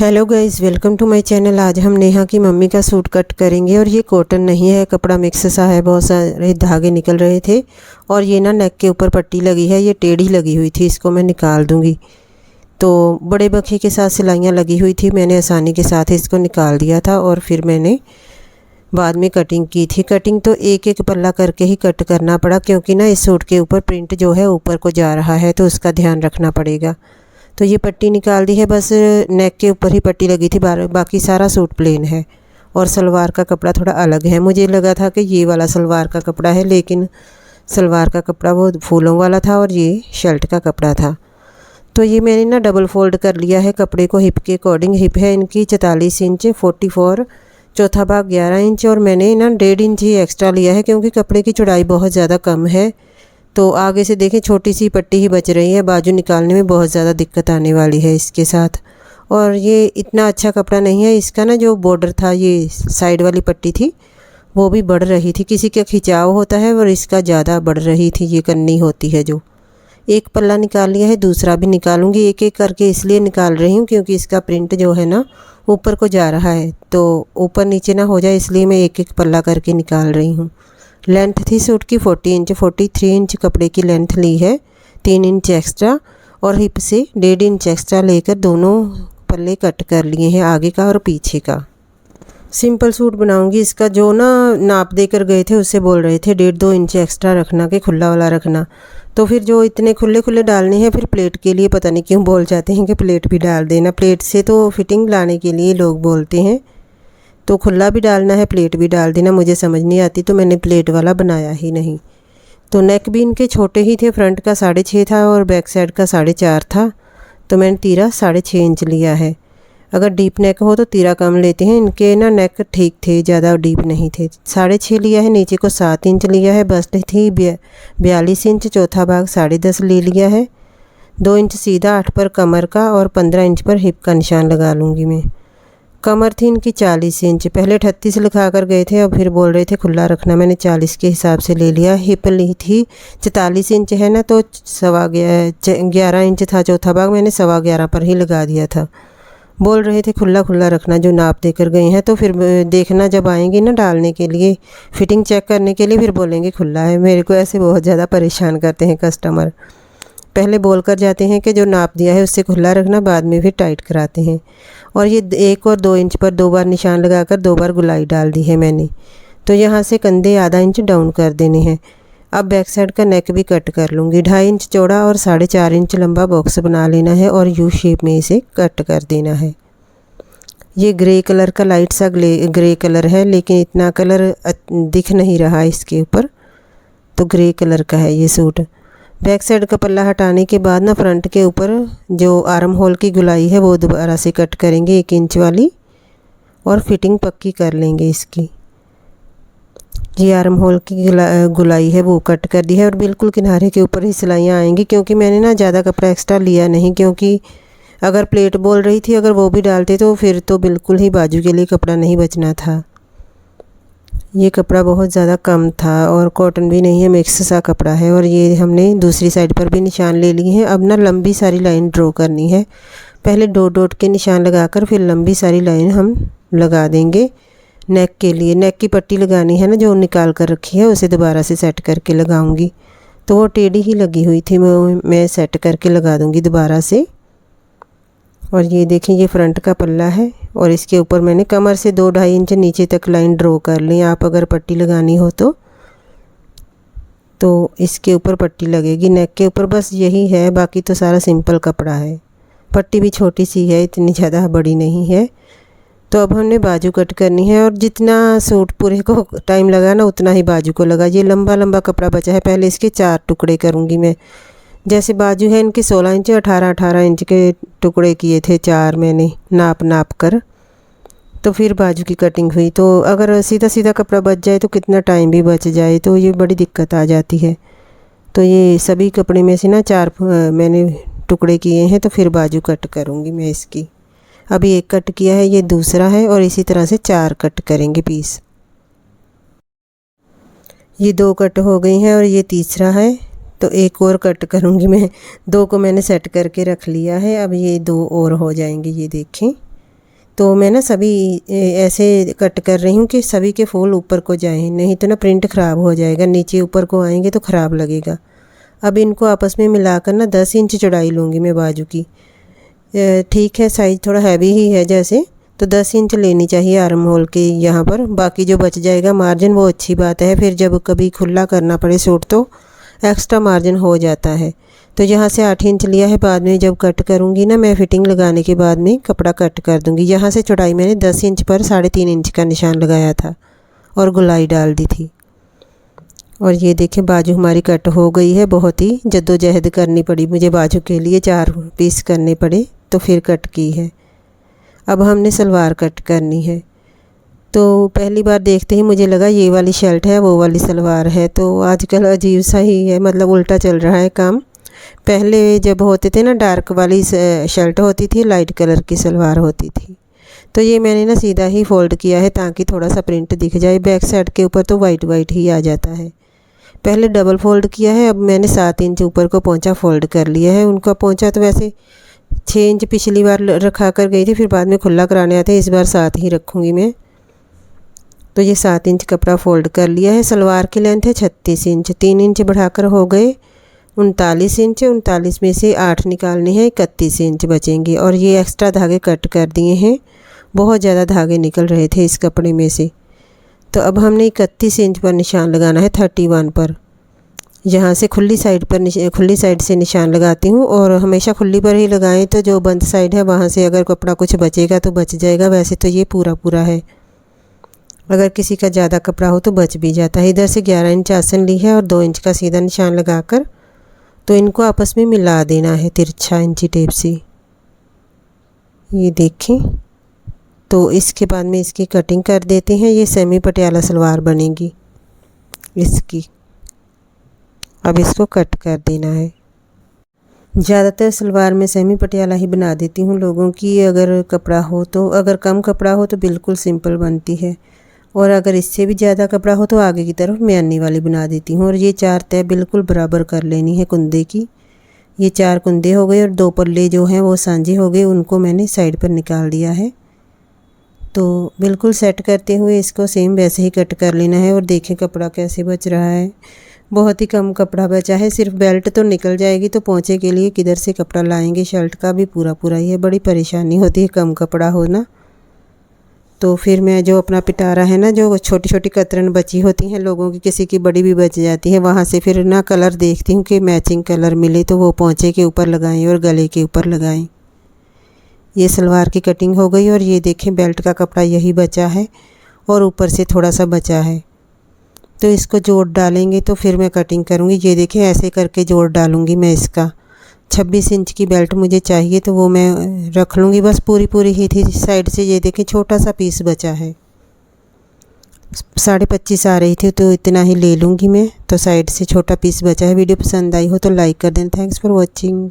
Hello guys, welcome to my channel. आज हम नेहा की मम्मी का सूट कट करेंगे और ये कॉटन नहीं है, कपड़ा मिक्स सा है, बहुत सारे धागे निकल रहे थे और ये ना नेक के ऊपर पट्टी लगी है, ये टेढ़ी लगी हुई थी, इसको मैं निकाल दूंगी। तो बड़े बखी के साथ सिलाइयाँ लगी हुई थी, मैंने आसानी के साथ इसको निकाल दिया था और फिर मैंने बाद में कटिंग की थी। कटिंग तो एक एक पल्ला करके ही कट करना पड़ा, क्योंकि ना इस सूट के ऊपर प्रिंट जो है ऊपर को जा रहा है, तो उसका ध्यान रखना पड़ेगा। तो ये पट्टी निकाल दी है, बस नेक के ऊपर ही पट्टी लगी थी, बाकी सारा सूट प्लेन है और सलवार का कपड़ा थोड़ा अलग है। मुझे लगा था कि ये वाला सलवार का कपड़ा है, लेकिन सलवार का कपड़ा वो फूलों वाला था और ये शर्ट का कपड़ा था। तो ये मैंने ना डबल फोल्ड कर लिया है कपड़े को हिप के अकॉर्डिंग। हिप है इनकी 44 इंच, 44, चौथा भाग 11 इंच और मैंने ना 1.5 इंच ही एक्स्ट्रा लिया है, क्योंकि कपड़े की चौड़ाई बहुत ज़्यादा कम है। तो आगे से देखें छोटी सी पट्टी ही बच रही है, बाजू निकालने में बहुत ज़्यादा दिक्कत आने वाली है इसके साथ। और ये इतना अच्छा कपड़ा नहीं है, इसका ना जो बॉर्डर था, ये साइड वाली पट्टी थी वो भी बढ़ रही थी। किसी का खिंचाव होता है और इसका ज़्यादा बढ़ रही थी, ये कन्नी होती है जो। एक पल्ला निकाल लिया है, दूसरा भी निकालूंगी, एक एक करके इसलिए निकाल रही हूँ क्योंकि इसका प्रिंट जो है ना ऊपर को जा रहा है, तो ऊपर नीचे ना हो जाए, इसलिए मैं एक एक पल्ला करके निकाल रही हूँ। लेंथ थी सूट की 40 इंच, 43 इंच कपड़े की लेंथ ली है, 3 इंच एक्स्ट्रा और हिप से 1.5 इंच एक्स्ट्रा लेकर दोनों पल्ले कट कर लिए हैं, आगे का और पीछे का। सिंपल सूट बनाऊंगी। इसका जो ना नाप देकर गए थे उससे बोल रहे थे 1.5-2 इंच एक्स्ट्रा रखना, कि खुला वाला रखना। तो फिर जो इतने खुले खुले डालने हैं, फिर प्लेट के लिए पता नहीं क्यों बोल जाते हैं कि प्लेट भी डाल देना। प्लेट से तो फिटिंग लाने के लिए लोग बोलते हैं, तो खुला भी डालना है, प्लेट भी डाल देना। मुझे समझ नहीं आती, तो मैंने प्लेट वाला बनाया ही नहीं। तो नेक भी इनके छोटे ही थे, फ्रंट का 6.5 था और बैक साइड का 4.5 था, तो मैंने तीरा 6.5 इंच लिया है। अगर डीप नेक हो तो तीरा कम लेते हैं, इनके ना नेक ठीक थे, ज़्यादा डीप नहीं थे। 6.5 लिया है, नीचे को 7 इंच लिया है। बस्ट थी 42 इंच, चौथा भाग 10.5 ले लिया है। 2 इंच सीधा 8 पर कमर का और 15 इंच पर हिप का निशान लगा लूँगी मैं। कमर थी इनकी 40 इंच, पहले 38 लिखा कर गए थे, अब फिर बोल रहे थे खुला रखना, मैंने 40 के हिसाब से ले लिया। हिप ली थी 44 इंच है ना, तो 11 इंच था चौथा भाग, मैंने 11.25 पर ही लगा दिया था। बोल रहे थे खुला खुला रखना जो नाप देकर गए हैं, तो फिर देखना जब आएंगे ना डालने के लिए, फिटिंग चेक करने के लिए, फिर बोलेंगे खुला है। मेरे को ऐसे बहुत ज़्यादा परेशान करते हैं कस्टमर, पहले बोल कर जाते हैं कि जो नाप दिया है उससे खुला रखना, बाद में फिर टाइट कराते हैं। और ये 1 और 2 इंच पर 2 बार निशान लगाकर 2 बार गुलाई डाल दी है मैंने। तो यहाँ से कंधे आधा इंच डाउन कर देने हैं। अब बैक साइड का नेक भी कट कर लूँगी। 2.5 इंच चौड़ा और 4.5 इंच लंबा बॉक्स बना लेना है और यू शेप में इसे कट कर देना है। ये ग्रे कलर का लाइट सा ग्रे कलर है, लेकिन इतना कलर दिख नहीं रहा इसके ऊपर, तो ग्रे कलर का है ये सूट। बैक साइड का पल्ला हटाने के बाद ना फ्रंट के ऊपर जो आर्म होल की गुलाई है वो दोबारा से कट करेंगे 1 इंच वाली, और फिटिंग पक्की कर लेंगे इसकी। ये आर्म होल की गुलाई है वो कट कर दी है और बिल्कुल किनारे के ऊपर ही सिलाइयाँ आएंगी, क्योंकि मैंने ना ज़्यादा कपड़ा एक्स्ट्रा लिया नहीं, क्योंकि अगर प्लेट बोल रही थी अगर वो भी डालते तो फिर तो बिल्कुल ही बाजू के लिए कपड़ा नहीं बचना था। ये कपड़ा बहुत ज़्यादा कम था और कॉटन भी नहीं है, मिक्स सा कपड़ा है। और ये हमने दूसरी साइड पर भी निशान ले लिए हैं। अब ना लंबी सारी लाइन ड्रॉ करनी है, पहले डॉट डॉट के निशान लगाकर फिर लंबी सारी लाइन हम लगा देंगे नेक के लिए। नेक की पट्टी लगानी है ना, जो निकाल कर रखी है उसे दोबारा से सेट करके लगाऊंगी। तो वो टेढ़ी ही लगी हुई थी, मैं सेट करके लगा दूंगी दोबारा से। और ये देखें, ये फ्रंट का पल्ला है और इसके ऊपर मैंने कमर से 2-2.5 इंच नीचे तक लाइन ड्रॉ कर ली। आप अगर पट्टी लगानी हो तो इसके ऊपर पट्टी लगेगी, नेक के ऊपर, बस यही है। बाकी तो सारा सिंपल कपड़ा है। पट्टी भी छोटी सी है, इतनी ज़्यादा बड़ी नहीं है। तो अब हमने बाजू कट करनी है और जितना सूट पूरे को टाइम लगा ना उतना ही बाजू को लगा। ये लंबा लंबा कपड़ा बचा है, पहले इसके 4 टुकड़े करूँगी मैं। जैसे बाजू है इनकी 16 इंच, 18-18 इंच के टुकड़े किए थे 4 मैंने नाप कर, तो फिर बाजू की कटिंग हुई। तो अगर सीधा सीधा कपड़ा बच जाए तो कितना टाइम भी बच जाए, तो ये बड़ी दिक्कत आ जाती है। तो ये सभी कपड़े में से ना 4 मैंने टुकड़े किए हैं, तो फिर बाजू कट करूँगी मैं इसकी। अभी 1 कट किया है, ये दूसरा है, और इसी तरह से 4 कट करेंगे पीस। ये 2 कट हो गई हैं और ये तीसरा है, तो 1 और कट करूँगी मैं। 2 को मैंने सेट करके रख लिया है, अब ये 2 और हो जाएंगे। ये देखें, तो मैं ना सभी ऐसे कट कर रही हूँ कि सभी के फूल ऊपर को जाएं, नहीं तो ना प्रिंट ख़राब हो जाएगा, नीचे ऊपर को आएंगे तो ख़राब लगेगा। अब इनको आपस में मिलाकर ना 10 इंच चौड़ाई लूँगी मैं बाजू की। ठीक है, साइज़ थोड़ा हैवी ही है जैसे, तो 10 इंच लेनी चाहिए आर्म होल के यहाँ पर। बाकी जो बच जाएगा मार्जिन वो अच्छी बात है, फिर जब कभी खुला करना पड़े सूट तो एक्स्ट्रा मार्जिन हो जाता है। तो यहाँ से 8 इंच लिया है, बाद में जब कट करूँगी ना मैं फिटिंग लगाने के बाद में कपड़ा कट कर दूँगी। यहाँ से चौड़ाई मैंने 10 इंच पर 3.5 इंच का निशान लगाया था और गोलाई डाल दी थी। और ये देखें बाजू हमारी कट हो गई है। बहुत ही जद्दोजहद करनी पड़ी मुझे बाजू के लिए, 4 पीस करने पड़े तो फिर कट की है। अब हमने सलवार कट करनी है। तो पहली बार देखते ही मुझे लगा ये वाली शर्ट है वो वाली सलवार है, तो आजकल अजीब सा ही है, मतलब उल्टा चल रहा है काम। पहले जब होते थे ना डार्क वाली शर्ट होती थी, लाइट कलर की सलवार होती थी। तो ये मैंने ना सीधा ही फ़ोल्ड किया है ताकि थोड़ा सा प्रिंट दिख जाए। बैक साइड के ऊपर तो वाइट वाइट ही आ जाता है। पहले डबल फ़ोल्ड किया है, अब मैंने 7 इंच ऊपर को पोंचा फ़ोल्ड कर लिया है। उनका पोंचा तो वैसे 6 इंच पिछली बार रखा कर गई थी, फिर बाद में खुला कराने आते, इस बार 7 ही रखूँगी मैं। तो ये 7 इंच कपड़ा फ़ोल्ड कर लिया है। सलवार की लेंथ है 36 इंच, 3 इंच बढ़ाकर हो गए 39 इंच। 39 में से 8 निकालने हैं, 31 इंच बचेंगे। और ये एक्स्ट्रा धागे कट कर दिए हैं, बहुत ज़्यादा धागे निकल रहे थे इस कपड़े में से। तो अब हमने 31 इंच पर निशान लगाना है 31 पर। यहाँ से खुली साइड पर खुली साइड से निशान लगाती हूँ, और हमेशा खुली पर ही लगाएं, तो जो बंद साइड है वहाँ से अगर कपड़ा कुछ बचेगा तो बच जाएगा। वैसे तो ये पूरा पूरा है, अगर किसी का ज़्यादा कपड़ा हो तो बच भी जाता है। इधर से 11 इंच आसन ली है और 2 इंच का सीधा निशान लगाकर तो इनको आपस में मिला देना है तिरछा इंची टेप से। ये देखें, तो इसके बाद में इसकी कटिंग कर देते हैं। ये सेमी पटियाला सलवार बनेगी इसकी। अब इसको कट कर देना है। ज़्यादातर सलवार में सेमी पटियाला ही बना देती हूँ लोगों की, अगर कपड़ा हो तो। अगर कम कपड़ा हो तो बिल्कुल सिंपल बनती है, और अगर इससे भी ज़्यादा कपड़ा हो तो आगे की तरफ म्यानी वाली बना देती हूँ। और ये 4 तय बिल्कुल बराबर कर लेनी है कुंदे की। ये 4 कुंदे हो गए और 2 पल्ले जो हैं वो सांझे हो गए, उनको मैंने साइड पर निकाल दिया है। तो बिल्कुल सेट करते हुए इसको सेम वैसे ही कट कर लेना है। और देखें कपड़ा कैसे बच रहा है, बहुत ही कम कपड़ा बचा है। सिर्फ बेल्ट तो निकल जाएगी, तो पोंचे के लिए किधर से कपड़ा लाएंगे, शर्ट का भी पूरा पूरा ही है। बड़ी परेशानी होती है कम कपड़ा हो ना। तो फिर मैं जो अपना पिटारा है ना, जो छोटी छोटी कतरन बची होती हैं लोगों की, किसी की बड़ी भी बच जाती है, वहाँ से फिर ना कलर देखती हूँ कि मैचिंग कलर मिले तो वो पोंचे के ऊपर लगाएं और गले के ऊपर लगाएं। ये सलवार की कटिंग हो गई। और ये देखें बेल्ट का कपड़ा यही बचा है और ऊपर से थोड़ा सा बचा है, तो इसको जोड़ डालेंगे तो फिर मैं कटिंग करूँगी। ये देखें ऐसे करके जोड़ डालूँगी मैं इसका। 26 इंच की बेल्ट मुझे चाहिए, तो वो मैं रख लूँगी। बस पूरी पूरी ही थी साइड से। ये देखें छोटा सा पीस बचा है, 25.5 आ रही थी, तो इतना ही ले लूँगी मैं। तो साइड से छोटा पीस बचा है। वीडियो पसंद आई हो तो लाइक कर दें। Thanks for watching.